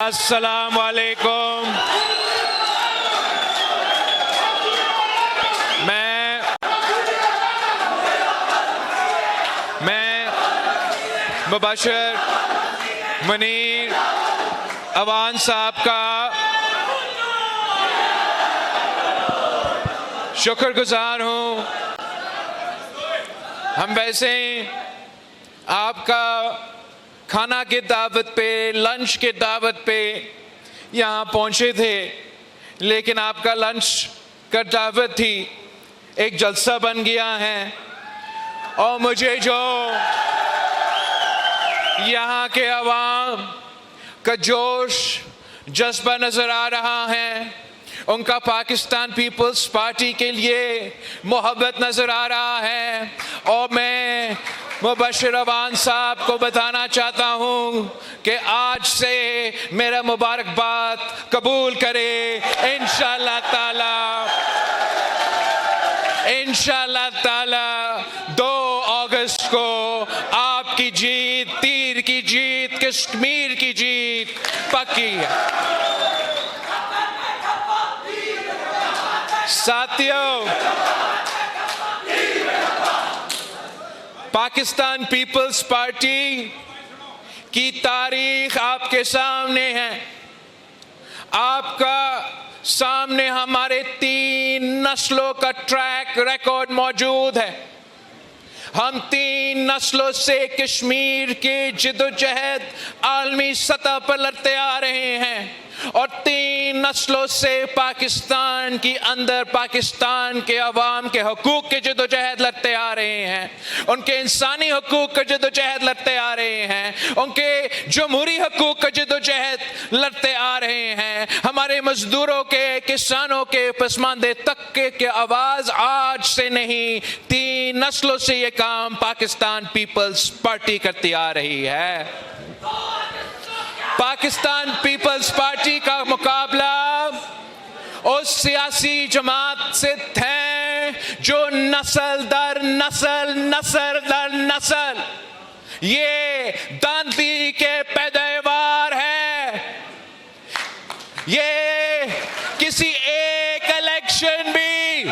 अस्सलाम वालेकुम। मैं मुबशर मुनीर अवान साहब का शुक्रगुजार हूँ। हम वैसे आपका खाना की दावत पे, लंच की दावत पे यहाँ पहुँचे थे, लेकिन आपका लंच का दावत थी एक जलसा बन गया है। और मुझे जो यहाँ के अवाम का जोश जज्बा नज़र आ रहा है, उनका पाकिस्तान पीपल्स पार्टी के लिए मोहब्बत नज़र आ रहा है। और मैं मुबशर अवान साहब को बताना चाहता हूँ कि आज से मेरा मुबारकबाद कबूल करे इंशाअल्लाह ताला 2 अगस्त को आपकी जीत, तीर की जीत, कश्मीर की जीत पक्की है। साथियों, पाकिस्तान पीपल्स पार्टी की तारीख आपके सामने है। आपका सामने हमारे 3 नस्लों का ट्रैक रिकॉर्ड मौजूद है। हम 3 नस्लों से कश्मीर की जिद्दोजहद आलमी सतह पर लड़ते आ रहे हैं और 3 नस्लों से पाकिस्तान की अंदर पाकिस्तान के अवाम के हकूक़ के जिद्दोजहद लड़ते आ रहे हैं, उनके इंसानी हकूक़ का जिद्दोजहद लड़ते आ रहे हैं, उनके जमहूरी हकूक़ का जिद्दोजहद लड़ते आ रहे हैं। हमारे मजदूरों के, किसानों के, पसमानदे तबके के आवाज़ आज से नहीं, 3 नस्लों से ये काम पाकिस्तान पीपल्स पार्टी करती आ रही है। पाकिस्तान पीपल्स पार्टी का मुकाबला उस सियासी जमात से है जो नस्ल दर नस्ल ये दांती के पैदावार है। ये किसी एक इलेक्शन भी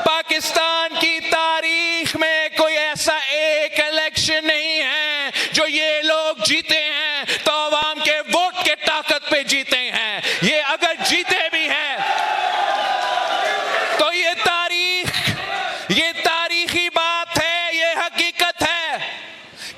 पाकिस्तान की तारीख में कोई ऐसा एक इलेक्शन नहीं है जो ये लोग जीते हैं तो अवाम के वोट के ताकत पे जीते हैं। ये अगर जीते भी हैं तो ये तारीखी बात है, ये हकीकत है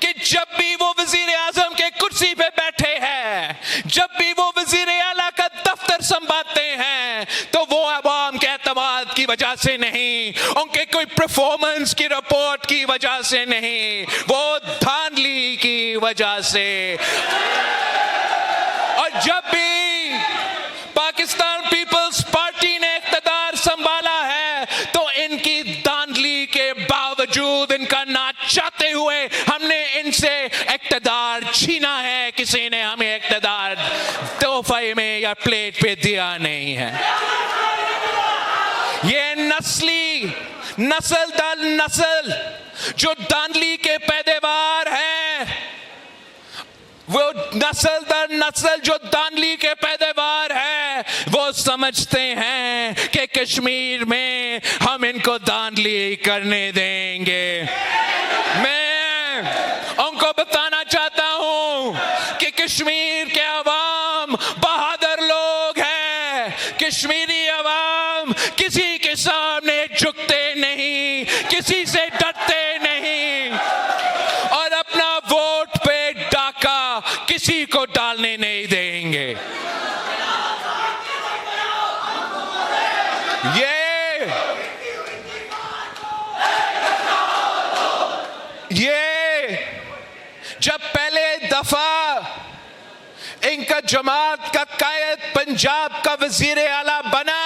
कि जब भी वो वजीर आजम के कुर्सी पे बैठे हैं, जब भी वो वजीर आला का दफ्तर संभालते हैं, तो वो अवाम के एतमाद की वजह से नहीं, उनके कोई परफॉर्मेंस की रिपोर्ट की वजह से नहीं, वो धांधली की वजह से। और जब भी पाकिस्तान पीपल्स पार्टी ने इख्तिदार संभाला है तो इनकी धांधली के बावजूद, इनका ना चाहते हुए हमने इनसे इख्तिदार छीना है। किसी ने हमें इख्तिदार तोहफे में या प्लेट पे दिया नहीं है। ये नस्ल दर नस्ल जो धांधली के पैदावार है, वो नस्ल दर नस्ल जो धांधली के पैदावार है, वो समझते हैं कि कश्मीर में हम इनको धांधली करने देंगे। मैं उनको बताना चाहता हूं कि कश्मीर के अवाम बहादुर लोग हैं। कश्मीरी अवाम किसी के सामने झुकते नहीं, किसी से डरते नहीं और अपना वोट पे डाका किसी को डालने नहीं देंगे। ये जब पहले दफा इनका जमात का कायद पंजाब का वजीर आला बना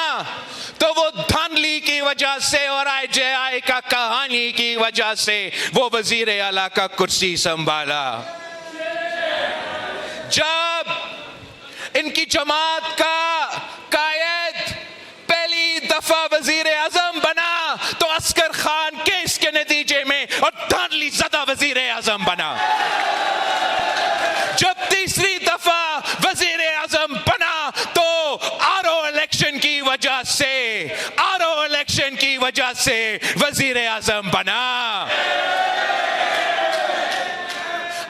तो वो धांधली की वजह से और IJI का कहानी की वजह से वो वजीर आला का कुर्सी संभाला। जब इनकी जमात का कायद पहली दफा वजीर आजम बना तो अस्कर खान केस के नतीजे में और धांधली ज़दा वजीर आजम बना। जब तीसरी दफा वजीर आजम वजह से, आरओ इलेक्शन की वजह से वजीर आजम बना।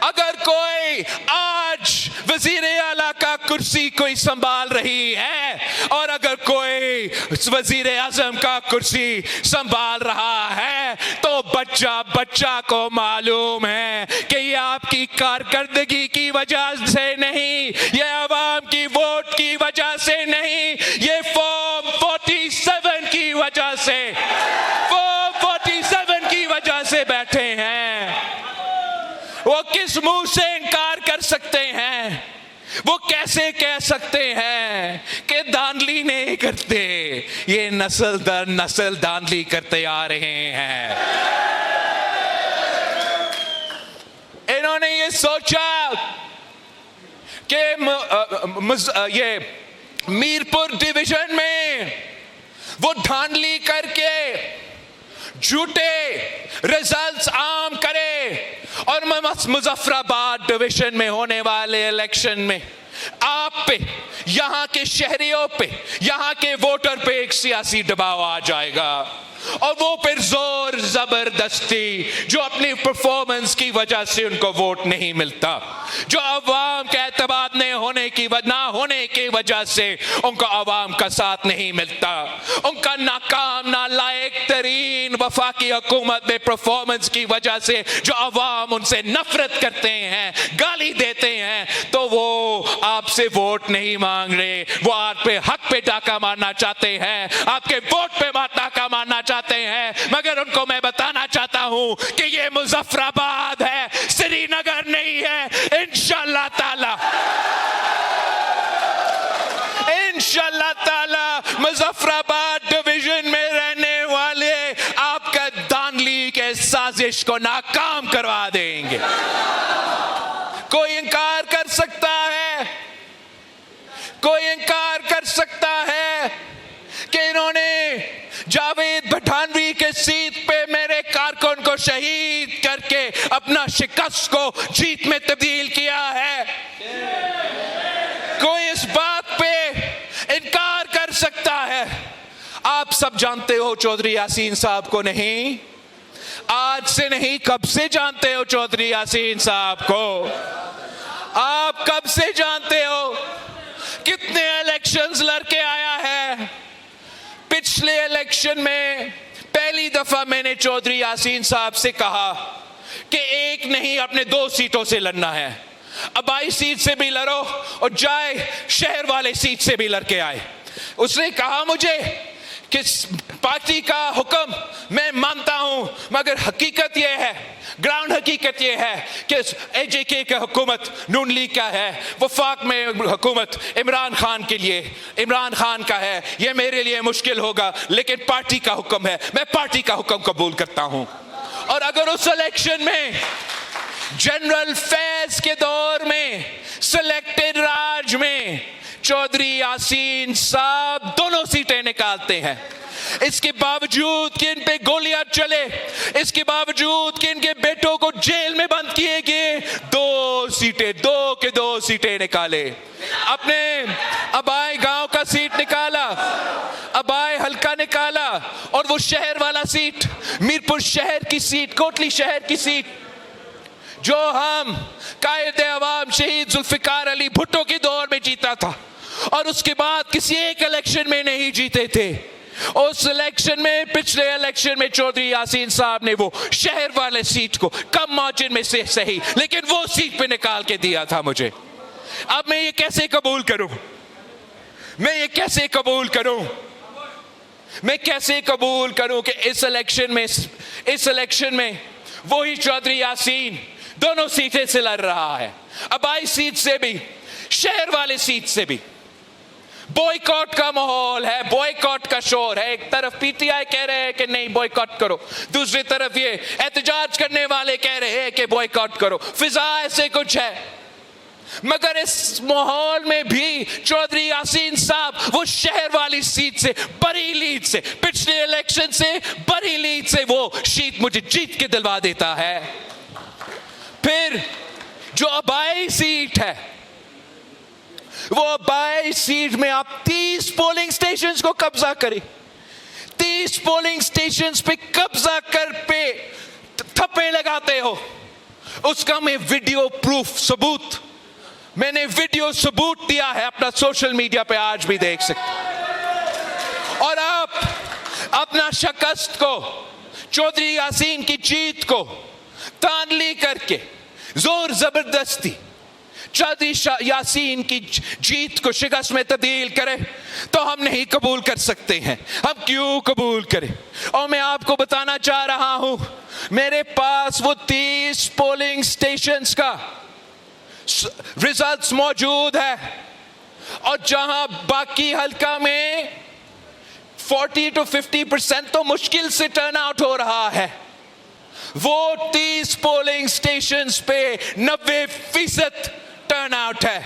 अगर कोई आज वजीर आला का कुर्सी कोई संभाल रही है और अगर कोई वजीर आजम का कुर्सी संभाल रहा है तो बच्चा बच्चा को मालूम है कि ये आपकी कारकर्दगी की वजह से नहीं, ये अवाम की वोट की वजह से नहीं, ये फॉर्म 47 की वजह से, फॉर्म 47 की वजह से बैठे हैं। वो किस मुंह से इनकार कर सकते हैं? वो कैसे कह सकते हैं कि धांधली नहीं करते? ये नस्ल दर नस्ल धांधली करते आ रहे हैं। इन्होंने ये सोचा कि ये मीरपुर डिवीजन में वो धांधली करके झूठे रिजल्ट्स आम करे और मुजफ्फराबाद डिवीजन में होने वाले इलेक्शन में आप पे, यहां के शहरियों पे, यहां के वोटर पे एक सियासी दबाव आ जाएगा और वो फिर जोर जबरदस्ती जो अपनी परफॉर्मेंस की वजह से उनको वोट नहीं मिलता, जो अवाम के एतबार ना होने की वजह से उनको अवाम का साथ नहीं मिलता, उनका नाकाम नालायक तरीन वफाकी हुकूमत में परफॉर्मेंस की वजह से जो अवाम उनसे नफरत करते हैं, गाली देते हैं, तो वो आपसे वोट नहीं मांग रहे, वो आप पे हक पे डाका मारना चाहते हैं, आपके वोट पे डाका मारना चाहते हैं। मगर उनको मैं बताना चाहता हूं कि ये मुजफ्फराबाद है, श्रीनगर नहीं है। इंशाअल्लाह ताला, इंशाअल्लाह ताला मुजफ्फराबाद डिवीजन में रहने वाले आपका धांधली के साजिश को नाकाम करवा देंगे। कोई इनकार कर सकता है, कोई इनकार कर सकता है कि इन्होंने जावेद पठानवी के सीट पे मेरे कारकुन को शहीद करके अपना शिकस्त को जीत में तब्दील किया है? कोई इस बात पे इनकार कर सकता है? आप सब जानते हो चौधरी यासीन साहब को, नहीं आज से नहीं, कब से जानते हो चौधरी यासीन साहब को? आप कब से जानते हो? कितने इलेक्शंस लड़के आया है? पिछले इलेक्शन में पहली दफा मैंने चौधरी यासीन साहब से कहा कि एक नहीं अपने 2 सीटों से लड़ना है। अबाई सीट से भी लड़ो और जाए शहर वाले सीट से भी लड़के आए। उसने कहा मुझे कि पार्टी का हुक्म मैं मानता हूं, मगर हकीकत यह है, ग्राउंड हकीकत यह है कि एजेके का हुकूमत नून लीग का है, वफाक में हुकूमत इमरान खान के लिए, इमरान खान का है, यह मेरे लिए मुश्किल होगा, लेकिन पार्टी का हुक्म है, मैं पार्टी का हुक्म कबूल करता हूं। और अगर उस इलेक्शन में जनरल फैज के दौर में सिलेक्टेड राज में चौधरी यासीन साहब दोनों सीटें निकालते हैं, इसके बावजूद कि इन पे गोलियां चले, इसके बावजूद कि इनके बेटों को जेल में बंद किए गए, 2 सीटें निकाले। अपने अबाई गांव का सीट निकाला, अबाई हल्का निकाला, और वो शहर वाला सीट, मीरपुर शहर की सीट, कोटली शहर की सीट, जो हम कायदे अवाम शहीद जुल्फिकार अली भुट्टो के दौर में जीता था और उसके बाद किसी एक इलेक्शन में नहीं जीते थे। उस इलेक्शन में, पिछले इलेक्शन में चौधरी यासीन साहब ने वो शहर वाले सीट को कम मार्जिन में से सही, लेकिन वो सीट पे निकाल के दिया था मुझे। अब मैं ये कैसे कबूल करूं? मैं ये कैसे कबूल करूं? मैं कैसे कबूल करूं कि इस इलेक्शन में वही चौधरी यासीन दोनों सीटें से लड़ रहा है, अबाई सीट से भी, शहर वाले सीट से भी। बॉयकॉट का माहौल है, बॉयकॉट का शोर है। एक तरफ पीटीआई कह रहे हैं कि नहीं बॉयकॉट करो, दूसरी तरफ ये एहतजाज करने वाले कह रहे हैं कि बॉयकॉट करो। फिजा ऐसे कुछ है, मगर इस माहौल में भी चौधरी यासीन साहब वो शहर वाली सीट से, बड़ी लीड से, पिछले इलेक्शन से बड़ी लीड से वो सीट मुझे जीत के दिलवा देता है। फिर जो अबाई सीट है, वो 22 सीट में आप 30 पोलिंग स्टेशंस को कब्जा करें, 30 पोलिंग स्टेशंस पे कब्जा कर पे थप्पे लगाते हो। उसका मैं वीडियो प्रूफ सबूत, मैंने वीडियो सबूत दिया है अपना सोशल मीडिया पे, आज भी देख सकते। और आप अपना शिकस्त को, चौधरी यासीन की जीत को तानली करके जोर जबरदस्ती चौधरी यासीन की जीत को शिकस्त में तब्दील करे तो हम नहीं कबूल कर सकते हैं। हम क्यों कबूल करें? और मैं आपको बताना चाह रहा हूं, मेरे पास वो 30 पोलिंग स्टेशंस का रिजल्ट्स मौजूद है, और जहां बाकी हल्का में 40 to 50% तो मुश्किल से टर्न आउट हो रहा है, वो 30 पोलिंग स्टेशंस पे 90% टर्न आउट है।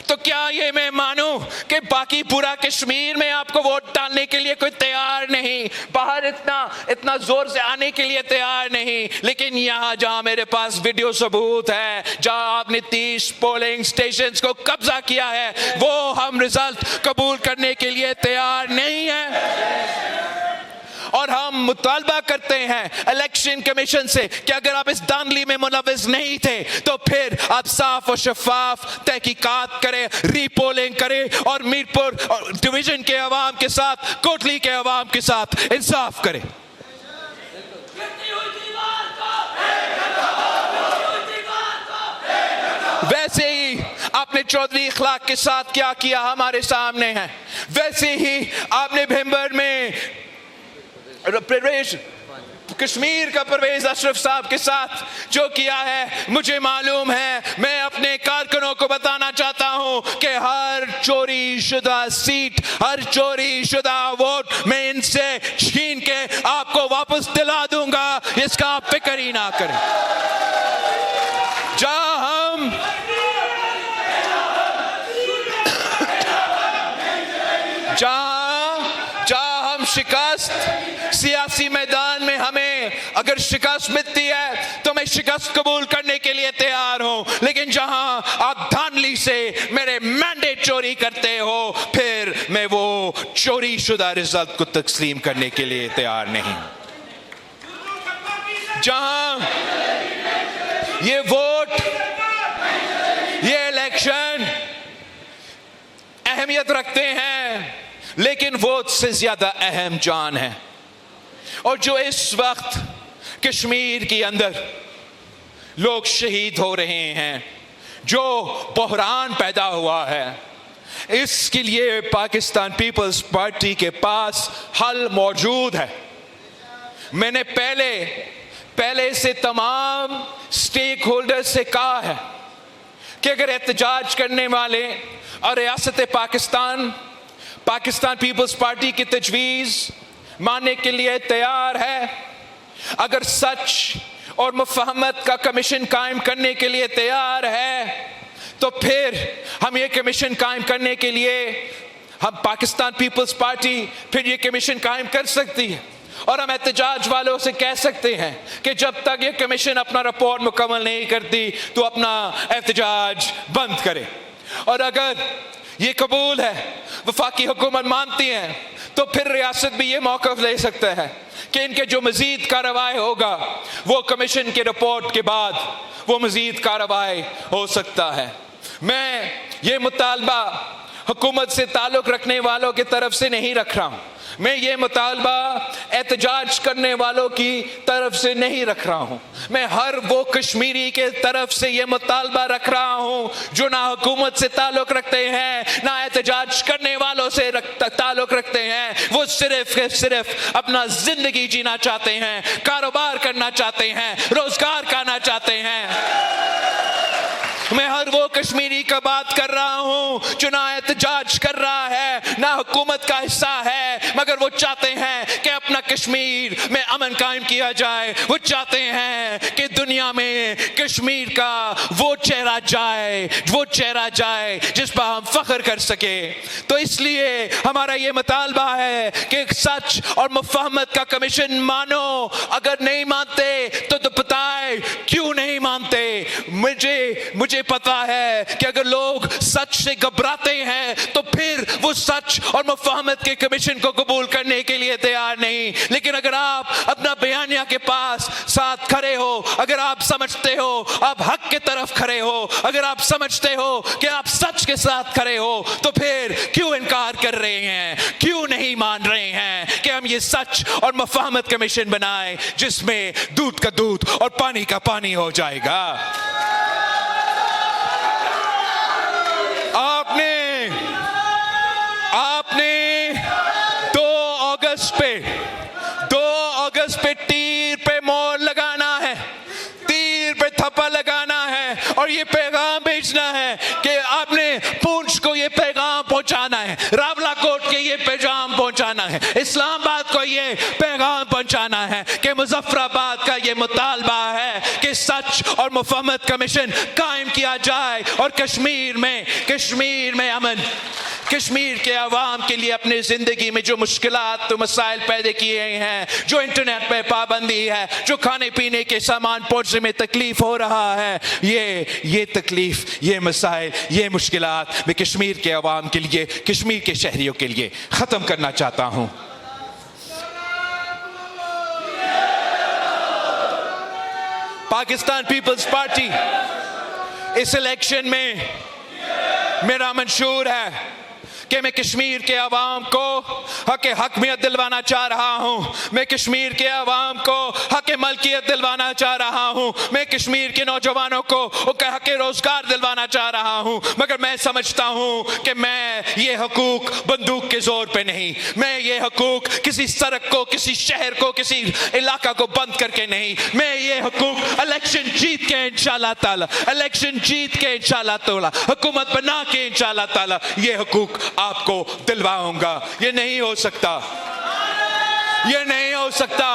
तो क्या ये मैं मानूं कि बाकी पूरा कश्मीर में आपको वोट डालने के लिए कोई तैयार नहीं, बाहर इतना जोर से आने के लिए तैयार नहीं, लेकिन यहां जहां मेरे पास वीडियो सबूत है, जहां आपने 30 पोलिंग स्टेशंस को कब्जा किया है, वो हम रिजल्ट कबूल करने के लिए तैयार नहीं है। और हम मुतालबा करते हैं इलेक्शन कमीशन से कि अगर आप इस दांधली में मुलविस नहीं थे तो फिर आप साफ और शफाफ तहकीकात करें, रीपोलिंग करें, और मीरपुर डिवीजन के अवाम के साथ, कोटली के अवाम के साथ इंसाफ करें। वैसे ही आपने चौधरी इखलाक के साथ क्या किया हमारे सामने है, वैसे ही आपने भिंबर में कश्मीर का परवेज अशरफ साहब के साथ जो किया है, मुझे मालूम है। मैं अपने कारकुनों को बताना चाहता हूं कि हर चोरी शुदा सीट, हर चोरी शुदा वोट मैं इनसे छीन के आपको वापस दिला दूंगा, इसका आप फिक्र ही ना करें। जहां हम शिकस्त सियासी मैदान में, हमें अगर शिकस्त मिलती है तो मैं शिकस्त कबूल करने के लिए तैयार हूं, लेकिन जहां आप धांधली से मेरे मैंडेट चोरी करते हो, फिर मैं वो चोरी शुदा रिजल्ट को तस्लीम करने के लिए तैयार नहीं। जहां ये वोट, ये इलेक्शन अहमियत रखते हैं, लेकिन वोट से ज्यादा अहम जान है। और जो इस वक्त कश्मीर के अंदर लोग शहीद हो रहे हैं, जो बहरान पैदा हुआ है, इसके लिए पाकिस्तान पीपल्स पार्टी के पास हल मौजूद है। मैंने पहले से तमाम स्टेक होल्डर्स से कहा है कि अगर एहतजाज करने वाले और रियासत पाकिस्तान पीपल्स पार्टी की तजवीज़ मानने के लिए तैयार है, अगर सच और मुफाहमत का कमीशन कायम करने के लिए तैयार है, तो फिर हम ये कमीशन कायम करने के लिए, हम पाकिस्तान पीपल्स पार्टी फिर ये कमीशन कायम कर सकती है। और हम एहतजाज वालों से कह सकते हैं कि जब तक ये कमीशन अपना रिपोर्ट मुकम्मल नहीं करती तो अपना एहतजाज बंद करे। और अगर ये कबूल है, वफाकी हुकूमत मानती है, तो फिर रियासत भी ये मौक़िफ़ ले सकता है कि इनके जो मज़ीद कार्रवाई होगा वो कमीशन की रिपोर्ट के बाद वो मज़ीद कार्रवाई हो सकता है। मैं ये मुतालबा हुकूमत से ताल्लुक़ रखने वालों की तरफ से नहीं रख रहा हूँ, मैं ये मुतालबा एहतजाज करने वालों की तरफ से नहीं रख रहा हूँ, मैं हर वो कश्मीरी के तरफ से ये मुतालबा रख रहा हूँ जो ना हुकूमत से ताल्लुक़ रखते हैं, ना एहतजाज करने वालों से ताल्लुक़ रखते हैं। वो सिर्फ अपना ज़िंदगी जीना चाहते हैं, कारोबार करना चाहते हैं, रोज़गार करना चाहते हैं। मैं हर वो कश्मीरी का बात कर रहा हूँ जो ना एहतजाज कर रहा है, ना हुकूमत का हिस्सा है, मगर वो चाहते हैं कि अपना कश्मीर में अमन कायम किया जाए। वो चाहते हैं कि दुनिया में कश्मीर का वो चेहरा जाए जिस पर हम फख्र कर सके। तो इसलिए हमारा ये मुतालबा है कि सच और मुफाहमत का कमीशन मानो। अगर नहीं मानते तो बताए क्यों नहीं मानते। मुझे पता है कि अगर लोग सच से घबराते हैं तो फिर वो सच और मुफाहमत के कमीशन को कबूल करने के लिए तैयार नहीं। लेकिन अगर आप अपना बयानिया के पास साथ खड़े हो, अगर आप समझते हो आप हक के तरफ खड़े हो, अगर आप समझते हो कि आप सच के साथ खड़े हो, तो फिर क्यों इनकार कर रहे हैं, क्यों नहीं मान रहे हैं कि हम ये सच और मुफाहमत कमीशन बनाए जिसमें दूध का दूध और पानी का पानी हो जाएगा। आपने 2 अगस्त पे तीर पे मोहर लगाना है, तीर पे थप्पा लगाना है और ये पैगाम भेजना है कि आपने पूंछ को ये पैगाम पहुंचाना है, रावलाकोट के ये पैगाम पहुंचाना है, इस्लामाबाद को ये पैगाम पहुंचाना है कि मुजफ्फराबाद का ये मुतालबा है कि सच और मुफाहमत कमीशन कायम किया जाए और कश्मीर में अमन, कश्मीर के अवाम के लिए अपनी जिंदगी में जो मुश्किलात तो मसाइल पैदा किए हैं, जो इंटरनेट पे पाबंदी है, जो खाने पीने के सामान पहुंचने में तकलीफ हो रहा है, ये तकलीफ, ये मसाइल, ये मुश्किलात मैं कश्मीर के अवाम के लिए, कश्मीर के शहरियों के लिए खत्म करना चाहता हूं। पाकिस्तान पीपल्स पार्टी इस इलेक्शन में मेरा मंशूर है कि मैं कश्मीर के अवाम को हक दिलवाना चाह रहा हूँ, मैं कश्मीर के अवाम को हक मलकियत दिलवाना चाह रहा हूँ, मैं कश्मीर के नौजवानों को हक रोजगार दिलवाना चाह रहा हूँ। मगर मैं समझता हूँ कि मैं ये हकूक बंदूक के जोर पे नहीं, मैं ये हकूक किसी सड़क को, किसी शहर को, किसी इलाका को बंद करके नहीं, मैं ये हकूक इलेक्शन जीत के इंशाल्लाह ताला, इलेक्शन जीत के इंशाल्लाह ताला, हुकूमत बना के इंशाल्लाह ताला ये हकूक आपको दिलवाऊंगा। ये नहीं हो सकता, ये नहीं हो सकता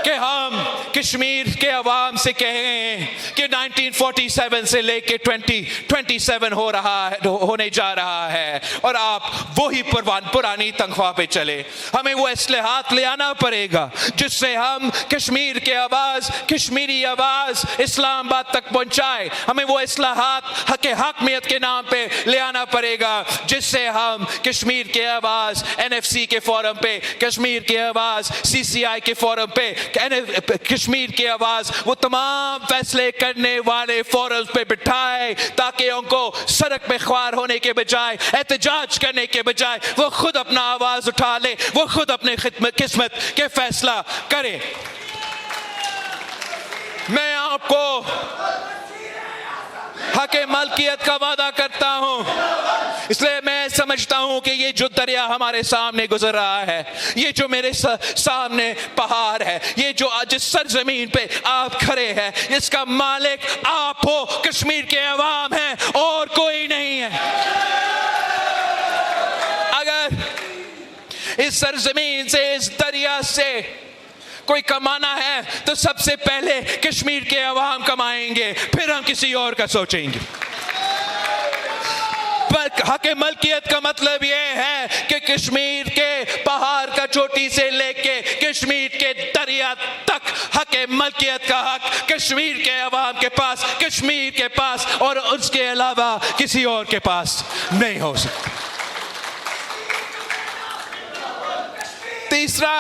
कि हम कश्मीर के अवाम से कहें कि 1947 से लेके 2027 होने जा रहा है और आप वही पुरानी तनख्वाह पे चले। हमें वो इस्लाहात ले आना पड़ेगा जिससे हम कश्मीर के आवाज, कश्मीरी आवाज इस्लामाबाद तक पहुंचाए। हमें वो इस्लाहात हकमियत के नाम पे ले आना पड़ेगा जिससे हम कश्मीर के आवाज NFC के फोरम पे, कश्मीर के आवाज CCI के फोरम पे, कश्मीर की आवाज वो तमाम फैसले करने वाले फोरम पे बिठाए ताकि उनको सड़क पे ख्वार होने के बजाय, एहतजाज करने के बजाय वो खुद अपना आवाज उठा ले, वो खुद अपने किस्मत के फैसला करे। मैं आपको हक मलकियत का वादा करता हूं, इसलिए मैं समझता हूं कि ये जो दरिया हमारे सामने गुजर रहा है, ये जो मेरे सामने पहाड़ है, ये जो जिस सरजमीन पे आप खड़े हैं, इसका मालिक आप हो, कश्मीर के अवाम हैं और कोई नहीं है। अगर इस सरजमीन से, इस दरिया से कोई कमाना है तो सबसे पहले कश्मीर के अवाम कमाएंगे, फिर हम किसी और का सोचेंगे। पर हक मलकियत का मतलब यह है कि कश्मीर के पहाड़ का चोटी से लेके कश्मीर के दरिया तक हक मलकियत का हक कश्मीर के अवाम के पास, कश्मीर के पास और उसके अलावा किसी और के पास नहीं हो सकता। तीसरा,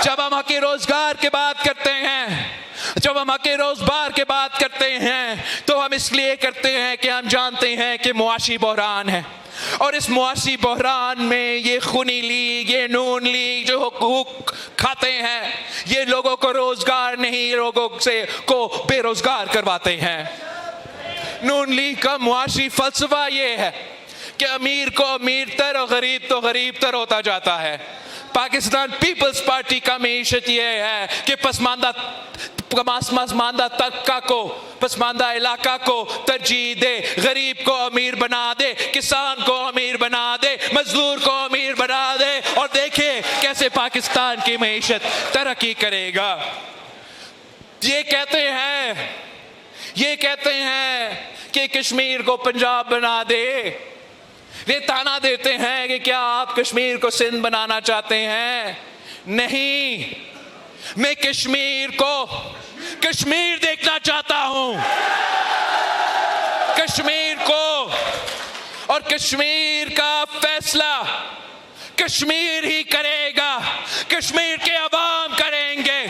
जब हम हक रोजगार की बात करते हैं, जब हम हक रोजगार की बात करते हैं तो हम इसलिए करते हैं कि हम जानते हैं कि मुआशी बहरान है और इस मुआशी बहरान में ये खूनी लीग, ये नून लीग जो हुकूक खाते हैं, ये लोगों को रोजगार नहीं, लोगों से को बेरोजगार करवाते हैं। नून लीग का मुआशी फलसफा ये है कि अमीर को अमीर तर और गरीब तो गरीब तर होता जाता है। पाकिस्तान पीपल्स पार्टी का मीशत यह है कि पसमानदा तबका को, पसमानदा इलाका को तरजीह दे, गरीब को अमीर बना दे, किसान को अमीर बना दे, मजदूर को अमीर बना दे और देखे कैसे पाकिस्तान की मीशत तरक्की करेगा। ये कहते हैं कि कश्मीर को पंजाब बना दे, ये ताना देते हैं कि क्या आप कश्मीर को सिंध बनाना चाहते हैं? नहीं, मैं कश्मीर को कश्मीर देखना चाहता हूं। कश्मीर को और कश्मीर का फैसला कश्मीर ही करेगा, कश्मीर के अवाम करेंगे।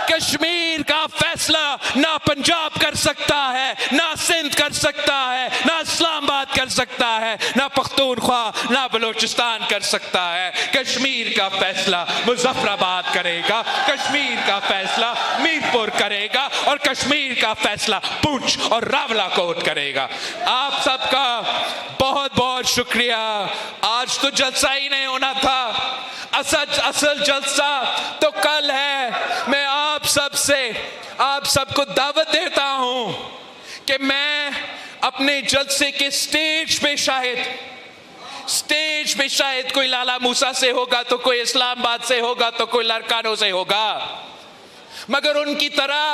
कश्मीर का फैसला ना पंजाब कर सकता है, ना सिंध कर सकता है, ना इस्लामाबाद कर सकता है, ना पख्तूनख्वा, ना बलोचिस्तान कर सकता है। कश्मीर का फैसला मुजफ्फराबाद करेगा, कश्मीर का फैसला मीरपुर करेगा और कश्मीर का फैसला पुंछ और रावलाकोट करेगा। आप सबका बहुत बहुत शुक्रिया। आज तो जलसा ही नहीं होना था, असल जलसा तो कल है। मैं आप सबको दावत देता हूं कि मैं अपने जलसे के स्टेज पे शायद कोई लाला मूसा से होगा, तो कोई इस्लामाबाद से होगा, तो कोई लड़कानों से होगा, मगर उनकी तरह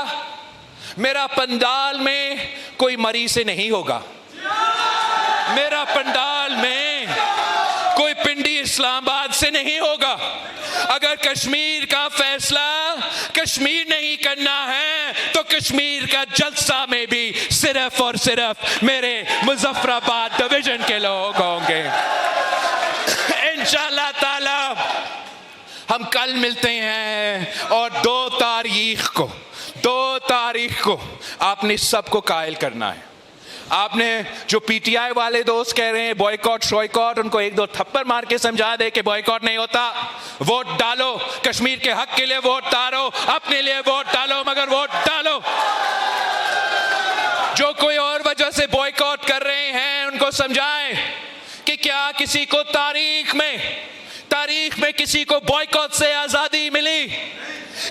मेरा पंडाल में कोई मरी से नहीं होगा। मेरा पंडाल में कोई पिंडी इस्लामाबाद से नहीं होगा। अगर कश्मीर का फैसला कश्मीर नहीं करना है तो कश्मीर का जलसा में भी सिर्फ और सिर्फ मेरे मुजफ्फराबाद डिवीजन के लोग होंगे। इंशाअल्लाह ताला हम कल मिलते हैं और 2 तारीख को आपने सबको कायल करना है। आपने जो पीटीआई वाले दोस्त कह रहे हैं बॉयकॉट शॉयकॉट, उनको 1-2 थप्पड़ मार के समझा दे कि बॉयकॉट नहीं होता। वोट डालो, कश्मीर के हक के लिए वोट डालो, अपने लिए वोट डालो, मगर वोट डालो। जो कोई और वजह से बॉयकॉट कर रहे हैं उनको समझाएं कि क्या किसी को तारीख में किसी को बॉयकॉट से आजादी मिली?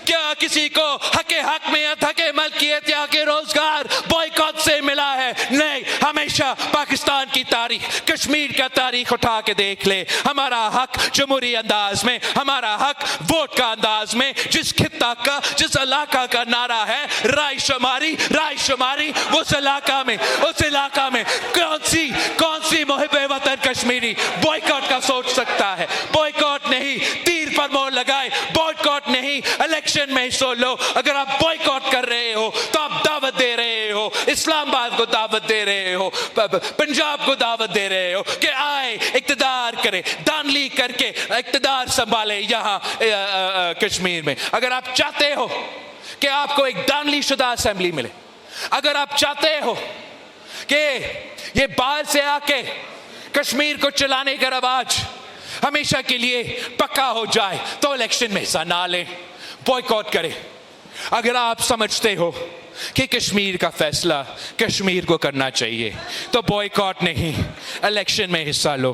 क्या किसी को हक में हक मलकियत या के रोजगार बॉयकॉट से मिला है? नहीं। हमेशा पाकिस्तान की तारीख, कश्मीर का तारीख उठा के देख ले। हमारा हक जमहूरी अंदाज में, हमारा हक वोट का अंदाज में, जिस खित्ता का, जिस इलाका का नारा है राय शुमारी, उस इलाका में कौन सी मुहिब्बे वतन कश्मीरी बॉयकॉट का सोच सकता है? बॉयकॉट नहीं, तीर पर मोहर लगाए, बॉयकॉट नहीं, इलेक्शन में हिस्सा लो। अगर आप बॉयकॉट कर रहे हो तो आप दावत दे रहे हो, इस्लामाबाद को दावत दे रहे हो, पंजाब को दावत दे रहे हो कि आए इक्तदार करे, दानली करके इक्तदार संभाले यहाँ कश्मीर में। अगर आप चाहते हो कि आपको एक दानली शुदा असेंबली मिले, अगर आप चाहते हो कि ये बाहर से आके कश्मीर को चलाने का रवाज हमेशा के लिए पक्का हो जाए, तो इलेक्शन में हिस्सा ना लें, बॉयकॉट करें। अगर आप समझते हो कि कश्मीर का फैसला कश्मीर को करना चाहिए तो बॉयकॉट नहीं, इलेक्शन में हिस्सा लो,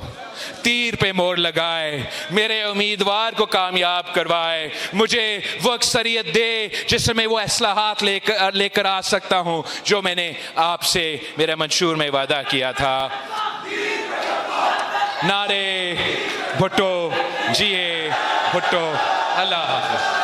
तीर पे मोहर लगाए, मेरे उम्मीदवार को कामयाब करवाए, मुझे वो अक्सरियत दे जिसमें वो इस्लाहात लेकर आ सकता हूं जो मैंने आपसे मेरे मंशूर में वादा किया था। नारे भुट्टो जिए भुट्टो। अल्लाह हाफ़िज़।